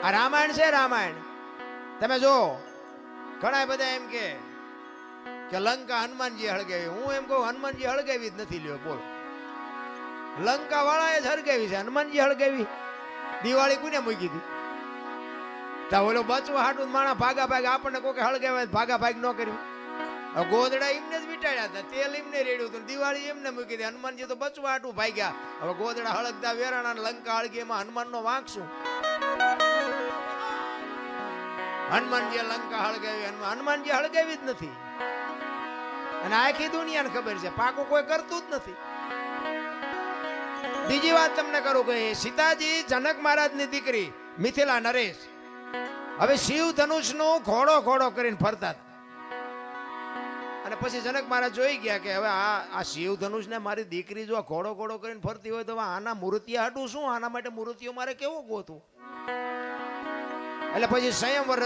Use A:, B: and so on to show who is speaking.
A: આ રામાયણ છે. રામાયણ તમે જો ઘણા બધા એમ કે લંકા હનુમાનજી હળગાવી. હું એમ કહું હનુમાનજી હળગાવી જ નથી. લ્યો બોલો, લંકા વાળાએ જ હળગાવી છે. હનુમાનજી હળગાવી? દિવાળી કોને મૂકી હતી? તા ઓલો બચવા હાટું માણા ભાગા ભાગ આપણને કોઈ હળગાવે ભાગા ભાગ ન કર્યું. ગોદડા એમને જ વીટાડ્યા હતા, તેલ એમને રેડ્યું હતું, દિવાળી એમને મૂકી હતી. હનુમાનજી તો બચવા હાટું ભાગ્યા. હવે ગોદડા હળગતા વેરાણા લંકા હળગી, એમાં હનુમાન નો વાંક શું? હનુમાનજી લંકા હળગાવી? હનુમાનજી હળગાવી જ નથી. અને આખી દુનિયાને ખબર છે પાકું કોઈ કરતું જ નથી. બીજી વાત તમને કરું કે સીતાજી જનક મહારાજની દીકરી મિથિલા નરેશ હવે શિવ ધનુષ નું ઘોડો ઘોડો કરીને ફરતા હતા. અને પછી જનક મહારાજ જોઈ ગયા કે હવે આ શિવ ધનુષ ને મારી દીકરી જો ઘોડો ઘોડો કરીને ફરતી હોય તો આના મૂર્તિયા હાટું શું? આના માટે મૂર્તિઓ મારે કેવું ગોતું? એટલે પછી સંયમવર